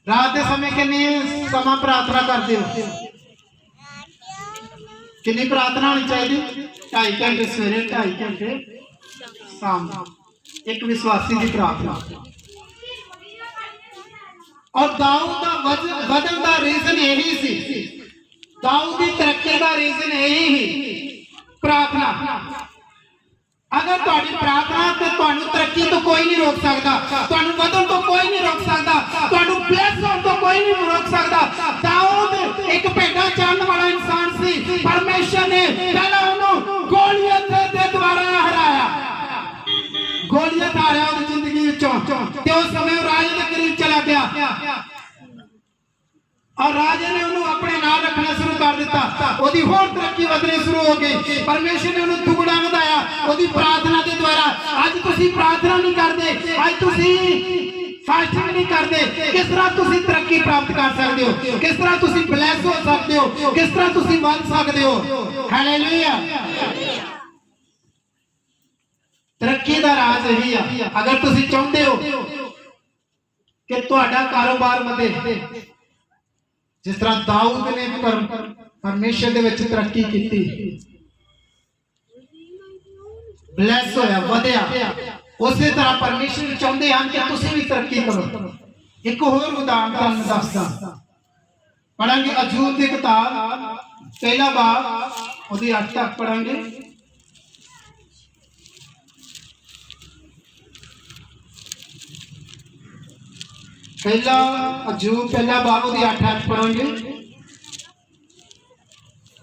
रात के समय कितनी समा प्रार्थना करते हो? कितनी प्रार्थना होनी चाहिए? 2.5 घंटे सवेरे, 2.5 घंटे शाम। एक विश्वासी की प्रार्थना। और दाऊद का बदन का रीजन यही सी, दाऊद की तरक्की का रीजन यही ही प्रार्थना। अगर तुहाडी प्रार्थना ते तुहानू तरक्की तो कोई नहीं रोक सकता, तुहानू बदन तो कोई नहीं रोक सकता, तुहानू ब्लेस होण तो कोई नहीं रोक सकता। दाऊद एक भेड़ा चारन वाला इंसान सी, परमेश्वर ने पहला उन्होंने गोलियत दे द्वारा हराया, गोलियत हारिया उस जिंदगी विचों ते उस समय राजे दे करीब चला गया और राजे ने उन्होंने अपने नाल रखना शुरू कर दिता। ओदी होर तरक्की वधनी शुरू हो गई। परमेश्वर ने उन्होंने दुगना वधाया ओदी प्रार्थना के द्वारा। आज तुसी प्रार्थना नहीं करते, आज तुसी फास्टिंग नहीं करते, किस तरह तुसी तरक्की प्राप्त कर सकते हो? किस तरह तुसी ब्लेस हो सकते हो? किस तरह तुसी बन सकते हो? हालेलुया। तरक्की का राज यही है। अगर तुसी चाहते हो कि तुहाडा कारोबार वधे, जिस तरह दाऊद ने परमेश्वर दे विच तरक्की की, ब्लेस होया, वधिया, उसी तरह परमेश्वर चाहते हैं कि तुसी भी तरक्की करो। एक होर उदाहरण तुहानूं दसदा, पढ़ांगे अजूब की किताब पहला बाब उहदी 8 तक पढ़ांगे। पहला अजूब पहला बाब उहदी 8 पढ़ांगे।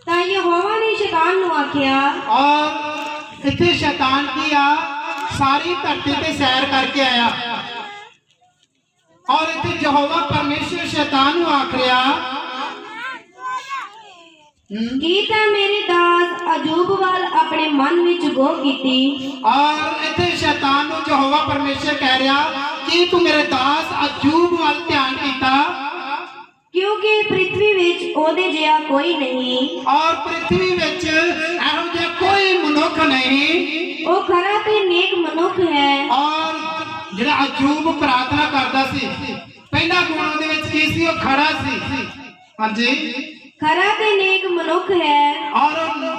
तां यहोवा ने शैतान नूं आख्या, और इत्थे शैतान की आ सारी धरती ते सैर करके आया और इत्थे यहोवा परमेश्वर शैतान नूं आख रहा की तां मेरे दास अजूब वाल अपने मन विच गो कीती। और इत्थे शैतान नूं यहोवा परमेश्वर कह रहा कि तू मेरे दास अजूब वाल ध्यान कीता क्योंकि पृथ्वी विच ओदे जिहा कोई नहीं। और पृथ्वी विच इहो जिहा कोई मनुख नहीं। ओ खरा ते नेक मनुख है। और जिहड़ा अजूब प्रार्थना करदा सी पहला गुण ਉਹਦੇ ਵਿੱਚ ਕੀ ਸੀ ਉਹ ਖੜਾ ਸੀ। ਹਾਂਜੀ खरा ते नेक मनुख है। और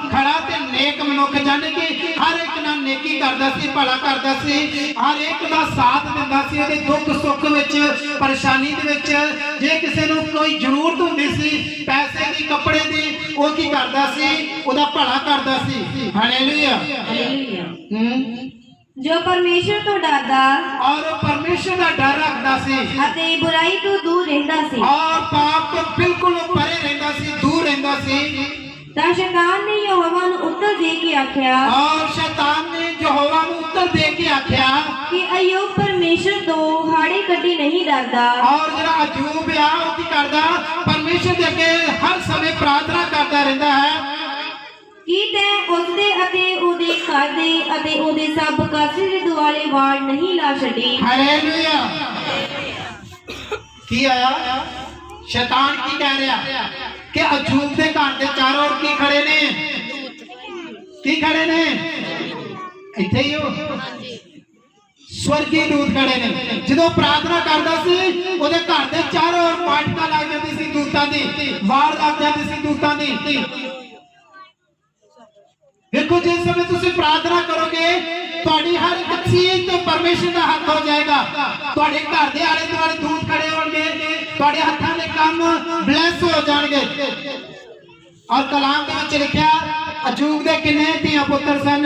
खड़ा ते नेक मनुख जाने कि हर एक नाल नेकी करदा सी भला करदा सी हर एक दा साथ दिंदा सी ਉਹਦੇ दुख सुख विच परेशानी दे विच जे किसी नूं कोई जरूरत हुंदी सी पैसे दी कपड़े दी ਉਹ की करदा सी ਉਹਦਾ भला करदा सी। Hallelujah hallelujah. जो परमेश्वर तो डरदा और परमेश्वर दा डर रखदा सी अते बुराई तो दूर रहंदा सी और पाप तो बिल्कुल परे रहंदा सी दूर रहंदा सी। तां शैतान ने यहोवा नूं उत्तर दे के आख्या और शैतान ने यहोवा नूं उत्तर दे के आख्या कि अय्यूब परमेश्वर तो हाड़े कड्डी नहीं डरदा। और जरा अजूब आ वो की करदा परमेश्वर दे अगे हर समय प्रार्थना करदा रहंदा है की तैं उसदे अते ओदे घर दे अते ओदे सब कासे दे दुआले वाड़ नहीं ला छड्डी। हालेलुया। की आया शैतान की कह रहा कि अजूब दे घर दे चारों ओर की खड़े ने की खड़े ने इत्थे ही हो स्वर्गीय दूत खड़े ने। जदों प्रार्थना करदा सी ओदे घर दे चारों ओर पाटका लग जांदी सी दूतां दी वाड़ लग जांदी सी दूतां दी। देखो जिस समय तुम प्रार्थना करोगे थोड़ी हर एक चीज तो परमेश्वर का हक हो जाएगा। थोड़े घर के आले दुआले दूत खड़े होंगे थोड़े हाथों के काम ब्लैस हो जाएंगे। और कलाम के विच लिखा अजूब दे किन्ने धीआं पुत्र सन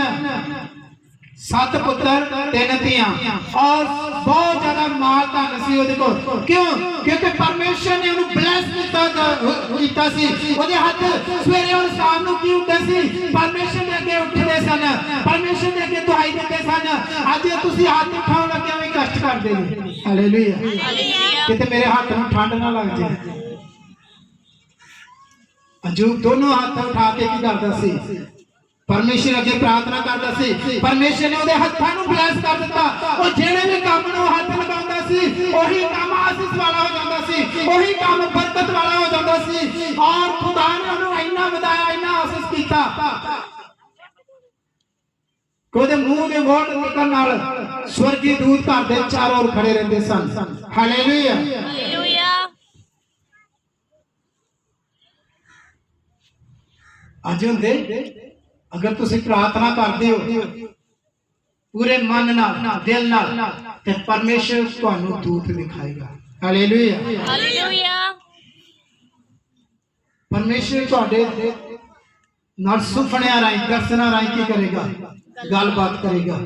7 पुत्र 3 धीआं और बहुत ज्यादा माल धन सी ओदे कोल। क्यों क्योंकि परमेश्वर ने उन्हें ब्लैस कीता सी। ओदे हाथ सवेरे और शाम नूं की हुंदे सी परमेश्वर दे अगे उठदे सन परमेश्वर दे अगे दुआई दिंदे सन। अज तुसीं हाथ उठाउण लगे भी कष्ट करदे हो। हालेलुया। किते मेरे हाथ नूं ठंड ना लग जाए। अजूब दोनों हाथ उठा के की करदा सी परमेश्वर अगे प्रार्थना करदा सी। परमेश्वर ने ओदे हत्थां नूं ब्लैस कर दित्ता। ओ जेड़े भी काम नूं हत्थ लगाउंदा सी ओही काम आशीष वाला हो जांदा सी ओही काम बरकत वाला हो जांदा सी। और खुदा ने ओनूं इन्ना वधाया इन्ना आशीष कीता कि ओदे मूंह दे वोट निकलण नाल स्वर्गीय दूत घर दे चारों ओर खड़े रहंदे सन। हालेलुया। अज हुंदे अगर तुसी प्रार्थना करते हो पूरे मन नाल दिल नाल ते परमेश्वर तुहानू दूत दिखाएगा। हालेलुया। हालेलुया। परमेश्वर तुहाडे नाल सुपनियां राही दर्शनां राही की करेगा गलबात करेगा।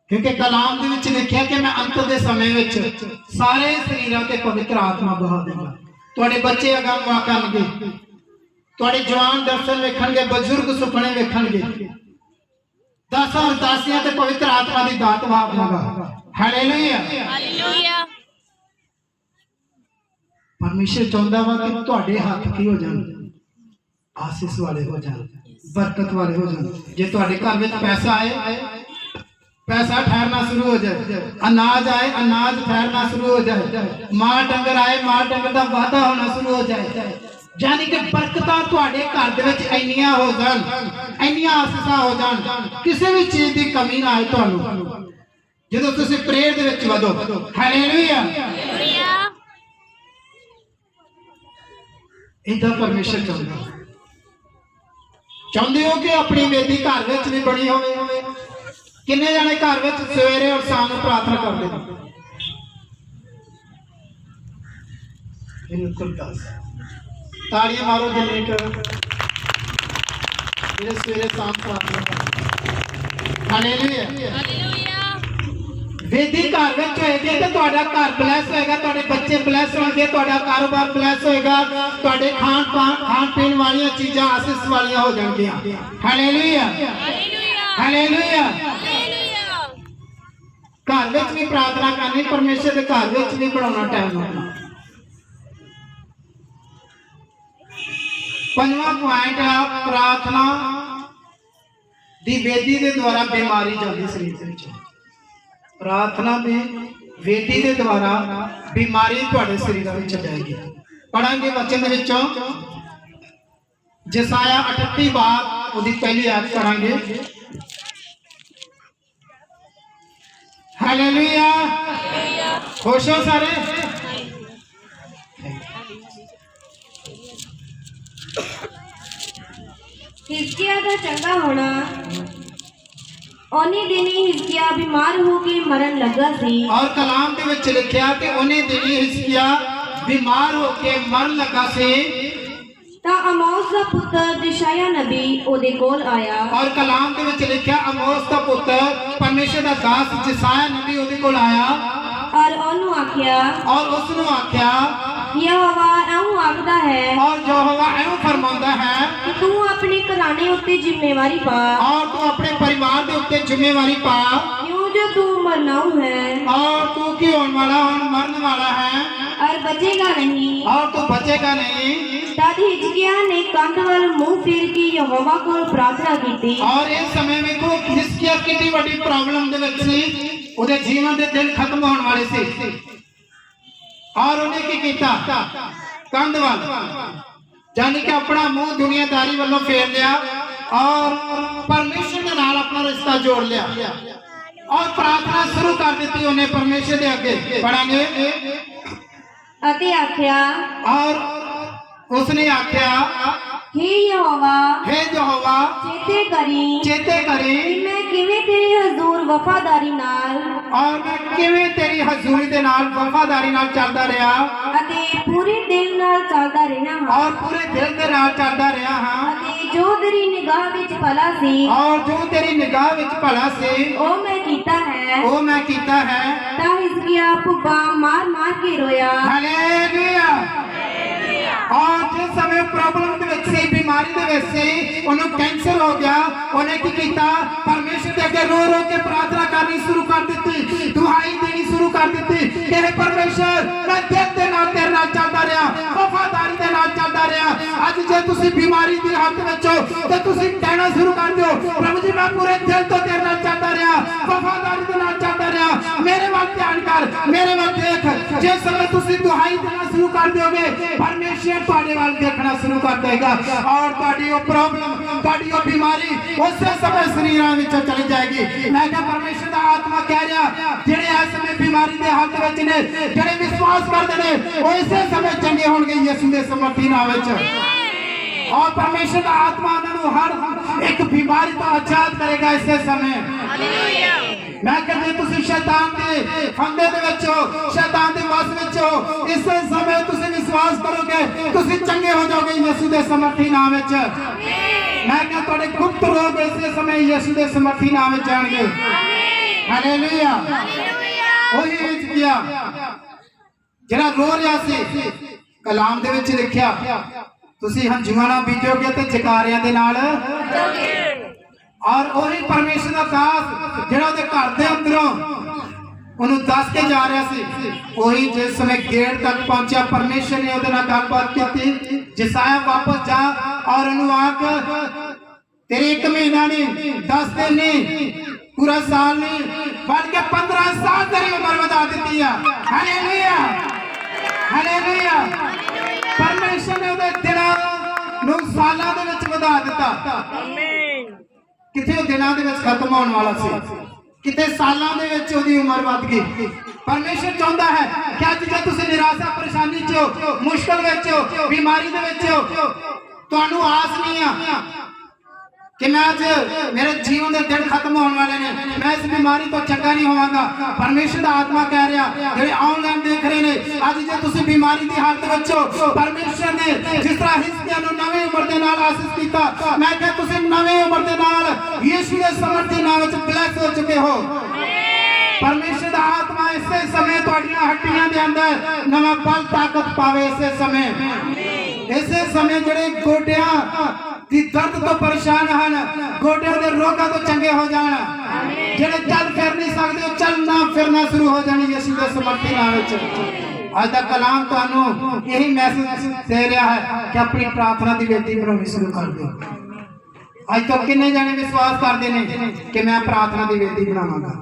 क्योंकि कलाम दे विच लिखिया कि मैं अंत दे समय विच सारे शरीरां ते पवित्र आत्मा बहा देगा। तुहाडे बच्चे अगम वाकणगे तुहाडे जवान दर्शन वेखणगे बजुर्ग सुपने वेखणगे दस और दासियां ते पवित्र आत्मा दी दात वापनेगा। हालेलुया। हालेलुया। परमेश्वर चाहुंदा वा कि तुहाडे हाथ की हो जाण आशीष वाले हो जाण बरकत वाले हो जाण। जे तुहाडे घर विच पैसा आए पैसा ठहरना शुरू हो जाए अनाज आए अनाज ठहरना शुरू हो जाए माल डंगर आए माल डंगर दा वाधा होना शुरू हो जाए यानी कि बरकतां तुहाडे घर दे विच इन्नियां हो जाण इन्नियां आसीसां हो जाण किसी भी चीज की कमी ना आए तुहानू जदों तुसीं प्रेयर दे विच वधो। हालेलुया। इदा परमेश्वर चाहुंदे हो कि अपनी वेदी घर विच भी बनी होवे। किन्ने जाने घर विच सवेरे और शाम नूं प्रार्थना करदे बिल्कुल दस ताड़ियां मारो जिन्ने सवेरे शाम प्रार्थना करदे। हालेलुया। वेदी घर विच होएगी तो तुहाडा घर ब्लैस होएगा तुहाडे बच्चे ब्लैस होणगे तुहाडा कारोबार ब्लैस होएगा तुहाडे खान पीन वाली चीज़ां आशीष वालियां हो जाणगियां। हालेलुया। हालेलुया। घर विच भी प्रार्थना करनी, परमेश्वर के घर विच भी बनाना टाइम होना। पंजवां पॉइंट है प्रार्थना दी वेदी के द्वारा बीमारी जाती शरीर विच। प्रार्थना दी वेदी के द्वारा बीमारी तुहाडे शरीर विच जाएगी। पढ़ांगे वचन दे विचों जसाया 38 बार उसकी पहली आयत पढ़ांगे। हालेलुया। खुश हो सारे? हिजकिया का चंगा होना। ओने दिनी हिजकिया बीमार होके मरन लगा सी। और कलाम के विच लिखिया कि ओने दिनी हिजकिया बीमार होके मरन लगा सी। ता अमोस दा पुत्र यशायाह नबी ओदे कोल आया। और कलाम के विच लिखिया अमोस दा पुत्र परमेश्वर दा दास यशायाह नबी ओदे कोल आया और ओनू आख्या, और उसनु आख्या, यहोवा ऐऊ आखदा है और यहोवा ऐऊ फरमांदा है कि तू अपने घराने उत्ते जिम्मेवारी पा, और तू अपने परिवार के उत्ते जिम्मेवारी पा, क्यों जो तू मरनाऊ है और तू की होने वाला हुण मरन वाला है, और बचेगा नहीं, और तू बचेगा नहीं। तद हिजकिया ने कंध वाल मुंह फेर के यहोवा कोल प्रार्थना की। और इस समय में को हिजकिया कितनी बड़ी प्रॉब्लम दे विच सी, उहदे जीवन दे दिन खत्म होने वाले सी। और उन्हें की कीता? कंध वाल यानी कि अपना मुंह दुनियादारी वालों फेर लिया और परमेश्वर के नाल अपना रिश्ता जोड़ लिया और प्रार्थना शुरू कर दी उन्हें परमेश्वर के अगे। पढ़ांगे। अते आख्या, और उसने आख्या, हे यहोवा, हे यहोवा, चेते करी कि मैं किवें तेरी हजूर वफादारी नाल और मैं किवें तेरी हजूरी दे नाल वफादारी नाल चलदा रहा अते पूरे दिल नाल चलदा रहा हां, और पूरे दिल दे नाल चलदा रहा हां, अते जो तेरी निगाह विच भला सी, और जो तेरी निगाह विच भला सी ओ मैं कीता है। वो मैं कीता है। ता हिजकिया भुब्बा मार मार के रोया। हालेलुया। और जिस समय प्रॉब्लम दे विच सी, बीमारी दे विच सी, उन्हें कैंसर हो गया, उन्हें की कीता? परमेश्वर के अगे रो रो के प्रार्थना करनी शुरू कर दी, दुहाई देनी शुरू कर दी कि हे परमेश्वर, मैं दिल दे नाल तेरे नाल चलदा रहा, वफादारी दे नाल चलदा रहा। अज जे तुसी बीमारी दी हालत विच हो ते तुसी कहना शुरू कर दियो, प्रभु जी मैं पूरे दिल तो तेरे नाल चलदा रहा, वफादारी दे नाल चलदा रहा, मेरे वल ध्यान कर, मेरे वल देख। जिस समय तुसी दुहाई देना शुरू कर दोगे, परमेश्वर तुहाडे वल देखना शुरू कर देगा और तुहाडी वो प्रॉब्लम, तुहाडी वो बीमारी उस समय शरीरां विच चली जाएगी। मैं कहा परमेश्वर दा आत्मा कह रहा, जेड़े इस समय बीमारी दे हालत विच ने, जेड़े विश्वास करदे ने, वो इसे समय चंगे होणगे यीशु दे समर्थी नाम विच। और परमेश्वर का आत्मा उन्होंने हर एक बीमारी तो आजाद करेगा इस समय। मैं कहते तुसी शैतान के फंदे दे विच हो, शैतान दे वस विच हो, इस समय तुसी विश्वास करोगे, तुसी चंगे हो जाओगे यीशु दे समर्थी नाम विच। मैं कहता तुहाडे गुप्त रोग इस समय यीशु दे समर्थी नाम विच जाणगे। हालेलुया। ओही हिजकिया जेड़ा रो रहा सी, कलाम दे विच लिखिया, तुसी हंझुआं नाल बीजोगे ते जकारियां दे नाल। और वही परमेश्वर का दास जेड़ा उहदे घर दे अंदरों उन्होंने दस के जा रहा सी, वही जिस समय गेट तक पहुंचा, परमेश्वर ने उहदे नाल गलबात की, जसाया वापस जा और उन्होंने आख तेरे 1 महीना नहीं, 10 दिन नहीं, पूरा साल नहीं, बल्कि 15 साल तेरी उम्र बता दी है। Hallelujah, hallelujah. परमेश्वर ने उहदे दिनां नूं सालां दे विच वधा दिता। किथे दिनां दे विच खत्म होने वाला सी, किथे सालां दे विच उहदी उम्र वध गई। परमेश्वर चाहता है कि अज जे तुसीं निराशा परेशानी च हो, मुश्किल विच हो, बीमारी दे विच हो, तुहानूं आस नहीं आ कि मैं आज मेरे जीवन के दिन खत्म होने वाले ने, मैं इस बीमारी तो चंगा नहीं होवांगा। परमेश्वर का आत्मा कह रहा, जेडे ऑनलाइन देख रहे हैं, आज जे तुसीं बीमारी की हालत विच हो, परमेश्वर ने जिस तरह हिजकिया नूं नवीं उम्र दे नाल आशीष कीता, मैं कह तुसीं नवीं उम्र दे नाल यीशु दे समर्थी नाम विच ब्लेस हो चुके हो। परमेश्वर का आत्मा इसे समय तुहाडीआं हड्डियां दे अंदर नवां बल ताकत पावे। इसे समय जेडे गोडियां कि दर्द तो परेशान हैं गोडियां दे रोगां तो चंगे हो जाण जेड़े चल फिर नहीं सकते वो चलना फिरना शुरू हो जानी यीशु दे समर्थी नाम विच। आज दा कलाम तुहानू यही मैसेज दे रहा है कि अपनी प्रार्थना की बेटी बनानी शुरू कर दो। आज तो किन्ने जाने विश्वास करते हैं कि मैं प्रार्थना की बेटी बनावांगा,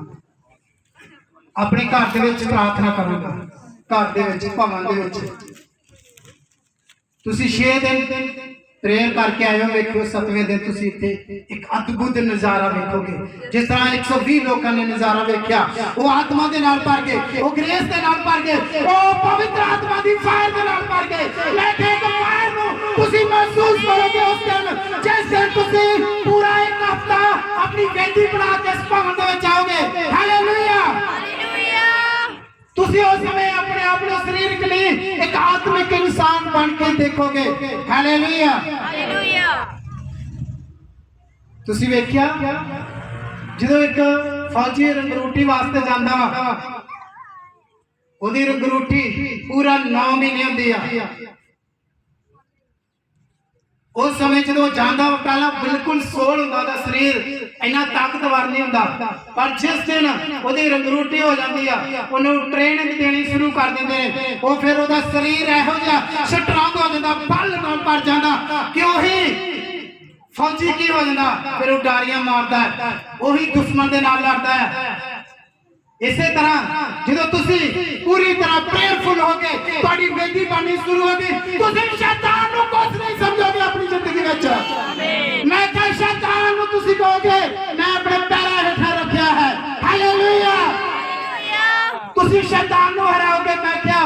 अपने घर दे विच प्रार्थना करूंगा, घर दे विच भवन दे विच। तुसी 6 दिन प्रेयर करके आए हो, वेखो 7वें दिन तुसी इत्थे एक अद्भुत नज़ारा वेखोगे। जिस तरह 120 लोगों ने नज़ारा वेख्या, वो आत्मा दे नाल भर गए, वो ग्रेस दे नाल भर गए, वो पवित्र आत्मा दी फायर दे नाल भर गए। लेकिन एक फायर नु तुसी महसूस करोगे उस दिन जिस दिन तुसी पूरा एक हफ्ता अपनी वेदी बना के इस भवन दे विच आओगे। हालेलुया, तुसी उस समय अपने आप को शरीर के लिए एक आत्मिक इंसान बन के देखोगे। हालेलुया, तुसी वेख्या जो एक फौजी रंगरूटी वास्ते जांदा वा, ओदी रंगरूटी पूरा 9 महीने होंदी आ। उस समय जो जांदा वा पहला बिल्कुल सोल हुंदा दा शरीर इन्ना ताकतवर नहीं हुंदा, पर जिस दिन ओदी रंगरूटी हो जाती है उन्हें ट्रेनिंग देनी शुरू कर देंगे ने, वो फिर ओदा शरीर इहो जिहा स्ट्रांग हो जाता, बल नाल भर जाता कि वही फौजी की हो जाता, फिर वो डारियां मारता है, वही दुश्मन दे नाल लड़दा है। इसे तरह जो तुसी पूरी तरह प्रेयरफुल हो गए, तुम्हारी वेदी बननी शुरू होगी, तुसी शैतान को कुछ नहीं समझोगे अपनी जिंदगी में। मैं क्या शैतान को तुसी कहोगे मैं अपने पैरों हेठा रखा है। हालेलुया, तुसी शैतान को हराओगे। मैं क्या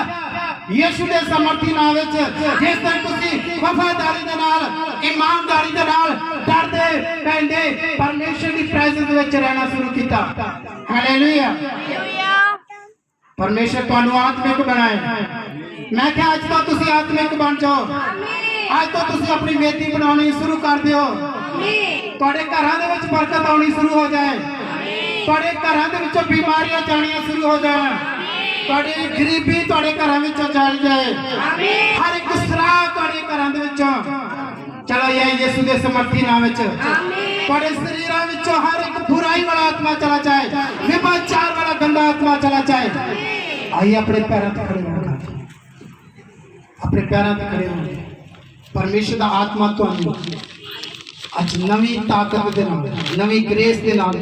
यीशु दे समर्थी नाम विच जिस दिन तुसी वफादारी दे नाल ईमानदारी दे नाल डरदे पैंदे परमेश्वर की प्रेजेंस विच रहना शुरू कीता। हालेलुया, परमेश्वर तुहानू आत्मिक बनाए। मैं क्या आज तो तुसी आत्मिक बन जाओ, आज तो तुसी अपनी वेदी बनानी शुरू कर दियो, तुहाडे घरां दे विच बरकत आनी शुरू हो जाए, तुहाडे घरां दे विचों बीमारियां जानियां शुरू हो जाए, तुहाडी गरीबी तुहाडे घरां विचों चल जाए, हर एक सराह तुहाडे घरां दे विचों चला जाए यीशु दे समर्थी नाम विच। तुहाडे शरीरां विचों हर एक बुराई वाला आत्मा चला जाए, व्यभिचार वाला गंदा आत्मा चला जाए। आइए अपने पैरों पे खड़े होना, अपने पैरों पे खड़े होना। परमेश्वर दा आत्मा तुहानू अज नवी ताकत दे नाल, नवी ग्रेस दे नाल